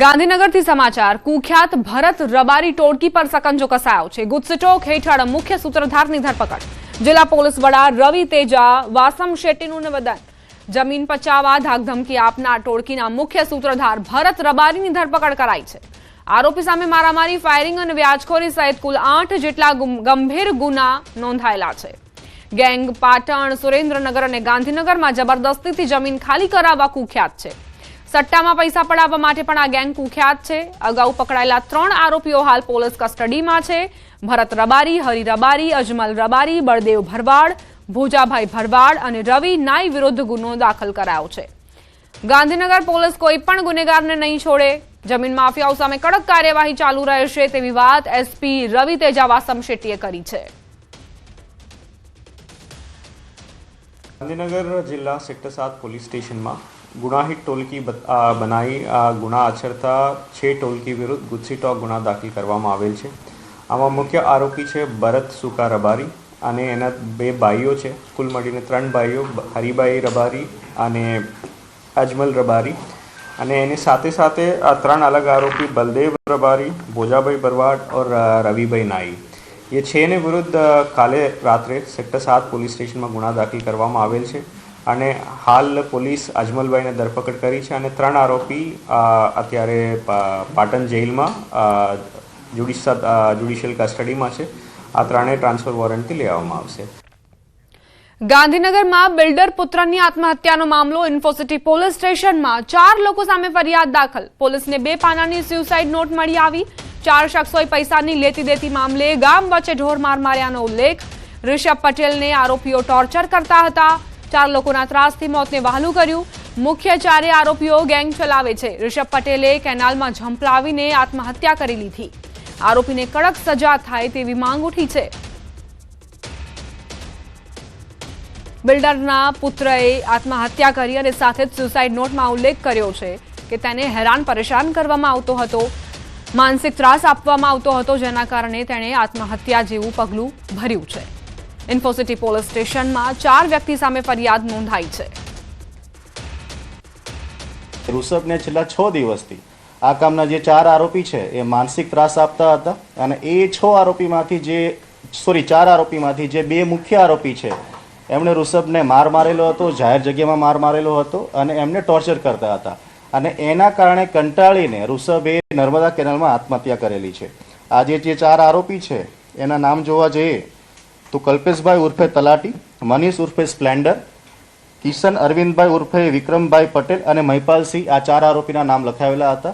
ગાંધીનગરથી સમાચાર કુખ્યાત ભરત રબારી ટોળકી પર સકંજો કસાયો છે। ગુજસીટોક હેઠળ મુખ્ય સૂત્રધારની ધરપકડ। જિલ્લા પોલીસ વડા રવિ તેજા વાસમ શેટ્ટીનું નિવેદન। જમીન પચાવવા ધાકધમકી આપનાર ટોળકીના મુખ્ય સૂત્રધાર ભરત રબારીની ધરપકડ કરાઈ છે। આરોપી સામે મારામારી, ફાયરિંગ અને વ્યાજખોરી સહિત કુલ 8 જેટલા ગંભીર ગુના નોંધાયેલા છે। ગેંગ પાટણ, સુરેન્દ્રનગર અને ગાંધીનગરમાં જબરદસ્તીથી જમીન ખાલી કરાવવા કુખ્યાત છે। સટ્ટામાં પૈસા પડાવવા માટે પણ આ ગેંગ કુખ્યાત છે। અગાઉ પકડાયેલા 3 આરોપીઓ હાલ પોલીસ કસ્ટડીમાં છે। ભરત રબારી, હરિ રબારી, અજમલ રબારી, બળદેવ ભરવાડ, ભોજાભાઈ ભરવાડ અને રવિ નાઈ વિરુદ્ધ ગુનો દાખલ કરાયો છે। ગાંધીનગર પોલીસ કોઈ પણ ગુનેગારને નહીં છોડે। જમીન માફિયાઓ સામે કડક કાર્યવાહી ચાલુ રહેશે તેવી વાત એસપી રવિ તેજા વાસમ શેટ્ટીએ કરી છે। ગાંધીનગર જિલ્લા સેક્ટર 7 પોલીસ સ્ટેશનમાં ગુનાહિત ટોળકી બનાવી ગુના આચરતા 6 ટોળકી વિરુદ્ધ ગુજસીટોક ગુના દાખલ કરવામાં આવેલ છે। આમાં મુખ્ય આરોપી છે ભરત સુકા રબારી અને એના 2 ભાઈઓ છે। કુલ મળીને 3 ભાઈઓ, હરિભાઈ રબારી અને અજમલ રબારી। અને એની સાથે સાથે 3 अलग आरोपी बलदेव रबारी, भोजाभाई भरवाड और रविभाई नाई, ये 6 ने विरुद्ध काले रात्रे सेक्टर 7 पोलीस स्टेशन में गुना दाखल કરવામાં આવેલ છે। અને હાલ પોલીસ અજમલભાઈને ધરપકડ કરી છે અને 3 આરોપી અત્યારે પાટણ જેલમાં જ્યુડિશિયલ કસ્ટડીમાં છે। આ 3ને ટ્રાન્સફર વોરંટથી લેવામાં આવશે। ગાંધીનગરમાં બિલ્ડર પુત્રની આત્મહત્યાનો મામલો। ઇન્ફોસિટી પોલીસ સ્ટેશનમાં 4 લોકો સામે ફરિયાદ દાખલ। પોલીસને 2 પાનાની સ્યુસાઇડ નોટ મળી આવી। 4 શખ્સોએ પૈસાની લેતી દેતી મામલે ગામ વચ્ચે ઢોરમાર માર્યાનો ઉલ્લેખ। ઋષભ પટેલને આરોપીઓ ટોર્ચર કરતા હતા। 4 લોકોના ત્રાસથી મોતને વહાલું કર્યું। મુખ્ય 4 આરોપીઓ ગેંગ ચલાવે છે। ઋષભ પટેલે કેનાલમાં ઝંપલાવીને આત્મહત્યા કરી લીધી। આરોપીને કડક સજા થાય તેવી માંગ ઉઠી છે। બિલ્ડરના પુત્રએ આત્મહત્યા કરી અને સાથે જ સુસાઇડ નોટમાં ઉલ્લેખ કર્યો છે કે તેને હેરાન પરેશાન કરવામાં આવતો હતો, માનસિક ત્રાસ આપવામાં આવતો હતો, જેના કારણે તેણે આત્મહત્યા જેવું પગલું ભર્યું છે। ઇન્ફોસિટી પોલીસ સ્ટેશનમાં 4 વ્યક્તિ સામે ફરિયાદ નોંધાઈ છે। ઋષભને છેલ્લા 6 દિવસથી આ કામના જે 4 આરોપી છે એ માનસિક ત્રાસ આપતા હતા અને એ 4 આરોપીમાંથી જે 2 મુખ્ય આરોપી છે એમણે ઋષભને મારેલો હતો, જાહેર જગ્યામાં મારેલો હતો અને એમને ટોર્ચર કરતા હતા અને એના કારણે કંટાળીને ઋષભે નર્મદા કેનાલમાં આત્મહત્યા કરેલી છે। આજે જે 4 આરોપી છે એના નામ જોવા જઈએ તો કલ્પેશભાઈ ઉર્ફે તલાટી, મનીષ ઉર્ફે સ્પ્લેન્ડર, કિશન અરવિંદભાઈ ઉર્ફે વિક્રમભાઈ પટેલ અને મહિપાલસિંહ, આ 4 આરોપીના નામ લખાવેલા હતા।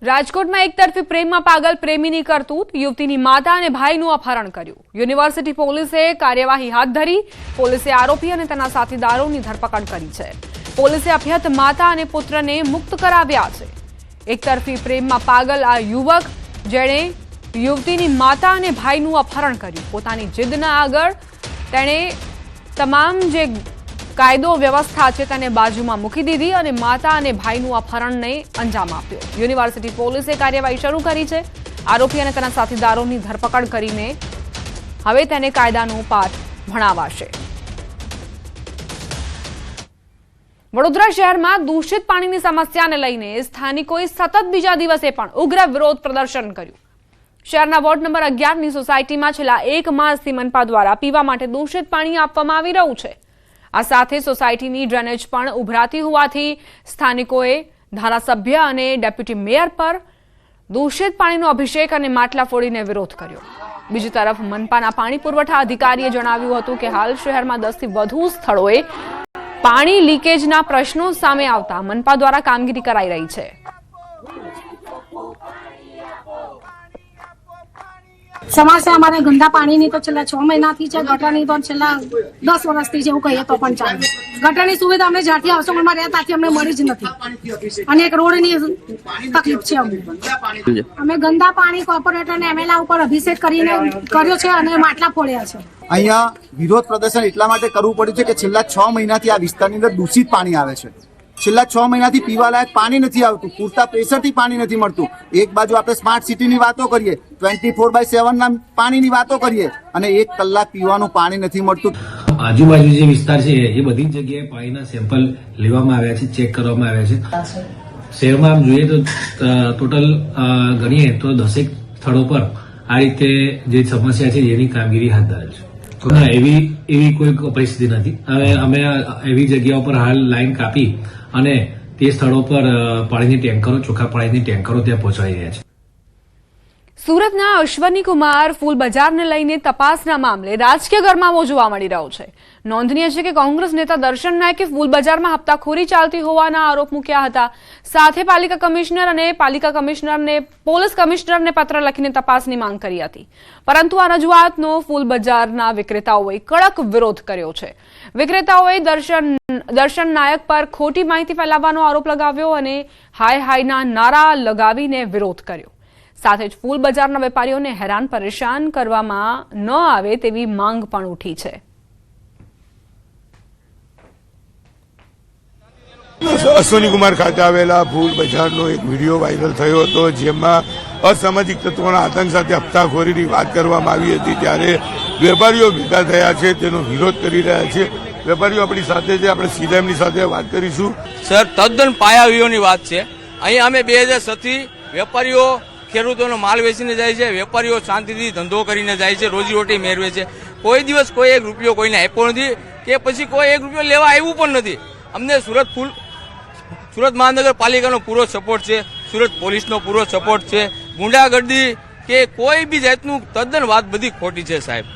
રાજકોટમાં એકતરફી પ્રેમમાં પાગલ પ્રેમીની કરતૂત। યુવતીની માતા અને ભાઈનું અપહરણ કર્યું। યુનિવર્સિટી પોલીસે કાર્યવાહી હાથ ધરી। પોલીસે આરોપી અને તેના સાથીદારોની ધરપકડ કરી છે। પોલીસે અભ્યત માતા અને પુત્રને મુક્ત કરાવ્યા છે। એકતરફી પ્રેમમાં પાગલ આ યુવક જેણે યુવતીની માતા અને ભાઈનું અપહરણ કર્યું। પોતાની જીદના આગળ તેણે તમામ જે કાયદો વ્યવસ્થા છે તેને બાજુમાં મૂકી દીધી અને માતા અને ભાઈનું અપહરણને અંજામ આપ્યો। યુનિવર્સિટી પોલીસે કાર્યવાહી શરૂ કરી છે। આરોપી અને તેના સાથીદારોની ધરપકડ કરીને હવે તેને કાયદાનો પાઠ ભણાવાશે। વડોદરા શહેરમાં દૂષિત પાણીની સમસ્યાને લઈને સ્થાનિકોએ સતત બીજા દિવસે પણ ઉગ્ર વિરોધ પ્રદર્શન કર્યું। શહેરના વોર્ડ નંબર 11ની સોસાયટીમાં છેલ્લા 1 માસથી મનપા દ્વારા પીવા માટે દૂષિત પાણી આપવામાં આવી રહ્યું છે। આ સાથે સોસાયટીની ડ્રેનેજ પણ ઉભરાતી હોવાથી સ્થાનિકોએ ધારાસભ્ય અને ડેપ્યુટી મેયર પર દૂષિત પાણીનો અભિષેક અને માટલા ફોડીને વિરોધ કર્યો। બીજી તરફ મનપાના પાણી પુરવઠા અધિકારીએ જણાવ્યું હતું કે હાલ શહેરમાં 10 થી વધુ સ્થળોએ પાણી લીકેજના પ્રશ્નો સામે આવતા મનપા દ્વારા કામગીરી કરાઈ રહી છે। समस्या हमारे गंदा पानी नहीं तो छेल्ला 6 महीना थी है, गटर नहीं तो छेल्ला 10 वर्ष थी है, कहीए तो पण चाले। गटरनी सुविधा अमे ज्यारथी आवसोगणमां रहता त्यारथी अમને મળી જ નથી અને એક રોડની તકલીફ છે। અમે ગંદા પાણી કોર્પોરેટરને એમએલએ ઉપર અભિષેક કરીને કર્યો છે અને માટલા ફોડ્યા છે। અહીંયા વિરોધ પ્રદર્શન એટલા માટે કરવું પડ્યું છે કે છેલ્લા 6 મહિનાથી આ વિસ્તારની અંદર દૂષિત પાણી આવે છે। છેલ્લા 6 મહિનાથી પીવાલાયક પાણી નથી આવતું, પૂરતા પ્રેશરથી પાણી નથી મળતું। એક બાજુ આપણે સ્માર્ટ સિટીની વાતો કરીએ, 24/7 ના પાણીની વાતો કરીએ અને 1 કલાક પીવાનું પાણી નથી મળતું। આજુબાજુ જે વિસ્તાર છે એ બધી જ જગ્યાએ પાણીના સેમ્પલ લેવામાં આવ્યા છે, ચેક કરવામાં આવ્યા છે. શહેરમાં આમ જોઈએ તો ટોટલ ગણીએ તો 10 સ્થળો પર આ રીતે જે સમસ્યા છે એની કામગીરી હાથ ધરેલ છે. ના, એવી કોઈ પરિસ્થિતિ નથી. હવે અમે એવી જગ્યાઓ પર હાલ લાઈન કાપી અને તે સ્થળો પર પાણીની ટેન્કરો, ચોખ્ખા પાણીની ટેન્કરો ત્યાં પહોંચાડી રહ્યા છે. સુરતના અશ્વની કુમાર ફૂલ બજારને લઈને તપાસના મામલે રાજકીય ગરમાવો જોવા મળી રહ્યો છે. નોંધનીય છે કે કોંગ્રેસ નેતા દર્શન નાયકે ફૂલ બજારમાં હપ્તાખોરી ચાલતી હોવાના આરોપ મૂક્યા હતા. સાથે પાલિકા કમિશનર અને પોલીસ કમિશનરને પત્ર લખીને તપાસની માંગ કરી હતી. પરંતુ આ રજૂઆતનો ફૂલ બજારના વિક્રેતાઓએ કડક વિરોધ કર્યો છે. વિક્રેતાઓએ દર્શન નાયક પર ખોટી માહિતી ફેલાવવાનો આરોપ લગાવ્યો અને હાય હાયના નારા લગાવીને વિરોધ કર્યો. સાથે જ ફૂલ બજારના વેપારીઓને હેરાન પરેશાન કરવામાં ન આવે તેવી માંગ પણ ઉઠી છે. અશ્વની કુમાર ખાતે આવેલા ફૂલ બજારનો એક વિડીયો વાયરલ થયો હતો, જેમાં અસામાજિક તત્વોના આતંક સાથે હપ્તાખોરીની વાત કરવામાં આવી હતી. ત્યારે વેપારીઓ ભેગા થયા છે, તેનો વિરોધ કરી રહ્યા છે. વેપારીઓ આપણી સાથે છે, આપણે સીધા એમની સાથે વાત કરીશું. સર, તદ્દન પાયાવીઓની વાત છે. અહીં અમે 2007થી વેપારીઓ ખેડૂતોનો માલ વેચીને જાય છે, વેપારીઓ શાંતિથી ધંધો કરીને જાય છે, રોજીરોટી મેળવે છે. કોઈ દિવસ કોઈ 1 રૂપિયો કોઈને આપ્યો નથી કે પછી કોઈ 1 રૂપિયો લેવા આવ્યું પણ નથી. અમને સુરત મહાનગરપાલિકાનો પૂરો સપોર્ટ છે, સુરત પોલીસનો પૂરો સપોર્ટ છે. ગુંડાગર્દી કે કોઈ બી જાતનું તદ્દન વાત બધી ખોટી છે સાહેબ.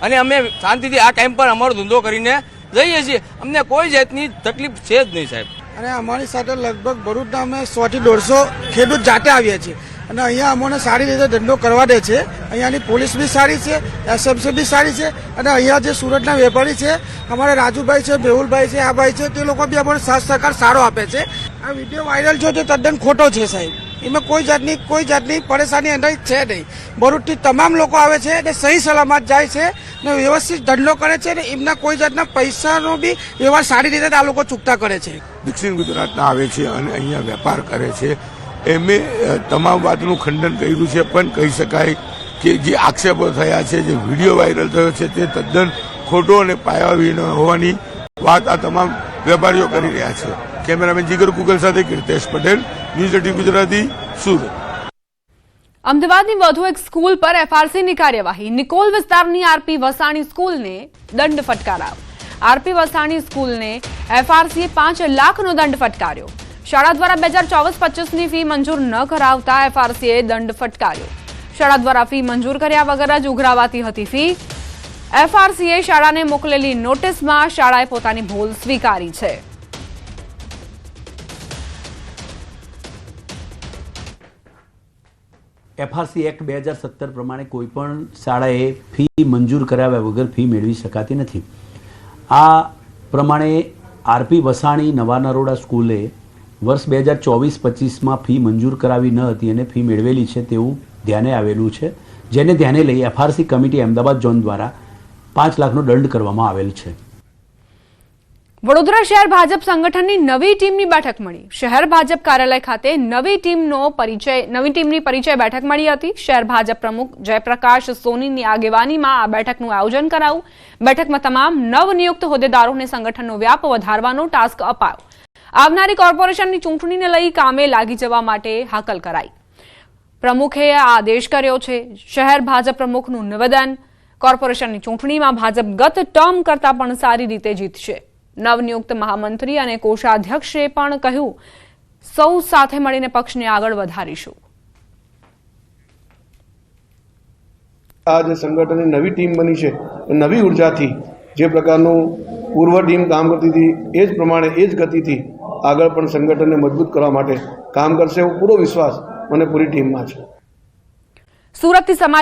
અને અમે શાંતિથી આ ટાઈમ પર અમારો ધંધો કરીને જઈએ છીએ. અમને કોઈ જાતની તકલીફ છે જ નહીં સાહેબ. અને અમારી સાથે લગભગ ભરૂચના અમે 100 થી 150 ખેડૂત જાતે આવ્યા છીએ અને અહીંયા અમને સારી રીતે ધંધો કરવા દે છે. અહીંયાની પોલીસ બી સારી છે, એસએમસી બી સારી છે અને અહીંયા જે સુરતના વેપારી છે, અમારા રાજુભાઈ છે, મેહુલભાઈ છે, આ ભાઈ છે, તે લોકો બી અમને સાથ સહકાર સારો આપે છે. આ વિડીયો વાયરલ છે તે તદ્દન ખોટો છે સાહેબ. એમાં કોઈ જાતની પરેશાની અંદર છે નહીં. ભરૂચથી તમામ લોકો આવે છે અને સહી સલામત જાય છે ને વ્યવસ્થિત ધંધો કરે છે ને એમના કોઈ જાતના પૈસાનો બી વ્યવહાર સારી રીતે આ લોકો ચૂકતા કરે છે. દક્ષિણ ગુજરાતના આવે છે અને અહીંયા વેપાર કરે છે. એમે તમામ વાતનું ખંડન કર્યું છે, પણ કહી શકાય કે જે આક્ષેપો થયા છે, જે વિડીયો વાયરલ થયો છે, તે તદ્દન ખોટો અને પાયાવી હોવાની વાત આ તમામ વેપારીઓ કરી રહ્યા છે. કેમેરામેન જીગર કુગલ સાથે કીર્તેશ પટેલ, ન્યૂઝ 18 ગુજરાતી, સુરત. અમદાવાદની વધુ એક સ્કૂલ પર એફઆરસીની કાર્યવાહી. નિકોલ વિસ્તારની આરપી વસાણી સ્કૂલને દંડ ફટકારાયો. આરપી વસાણી સ્કૂલને એફઆરસીએ 5 લાખનો દંડ ફટકાર્યો. શાળા દ્વારા 2024-25ની ફી મંજૂર ન કરાવતા એફઆરસીએ દંડ ફટકાર્યો. શાળા દ્વારા ફી મંજૂર કર્યા વગર જ ઉઘરાવાતી હતી ફી. એફઆરસીએ શાળાને મોકલેલી નોટિસમાં શાળાએ પોતાની ભૂલ સ્વીકારી છે. એફઆરસી એક્ટ 2017 પ્રમાણે કોઈપણ શાળાએ ફી મંજૂર કરાવ્યા વગર ફી મેળવી શકાતી નથી. આ પ્રમાણે આરપી વસાણી નવા નરોડા સ્કૂલે વર્ષ 2024-25માં ફી મંજૂર કરાવી ન હતી અને ફી મેળવેલી છે તેવું ધ્યાને આવેલું છે, જેને ધ્યાને લઈ એફઆરસી કમિટી અમદાવાદ ઝોન દ્વારા 5 લાખનો દંડ કરવામાં આવેલ છે. વડોદરા શહેર ભાજપ સંગઠનની નવી ટીમની બેઠક મળી. શહેર ભાજપ કાર્યાલય ખાતે નવી ટીમની પરિચય બેઠક મળી હતી. શહેર ભાજપ પ્રમુખ જયપ્રકાશ સોનીની આગેવાનીમાં આ બેઠકનું આયોજન કરાયું. બેઠકમાં તમામ નવનિયુક્ત હોદ્દેદારોને સંગઠનનો વ્યાપ વધારવાનો ટાસ્ક અપાયો. આવનારી કોર્પોરેશનની ચૂંટણીને લઈ કામે લાગી જવા માટે હાકલ કરાઈ. પ્રમુખે આ આદેશ કર્યો છે. શહેર ભાજપ પ્રમુખનું નિવેદન: કોર્પોરેશનની ચૂંટણીમાં ભાજપ ગત ટર્મ કરતા પણ સારી રીતે જીતશે. નવનિયુક્ત મહામંત્રી અને કોષાધ્યક્ષે પણ કહ્યું, સૌ સાથે મળીને પક્ષને આગળ વધારીશું. આ જે સંગઠનની નવી ટીમ બની છે, નવી ઉર્જાથી જે પ્રકારનું પૂર્વ ટીમ કામ કરતી હતી એ જ પ્રમાણે એ જ ગતિથી આગળ પણ સંગઠનને મજબૂત કરવા માટે કામ કરશે એવો પૂરો વિશ્વાસ મને પૂરી ટીમમાં છે. સુરતથી સમાચાર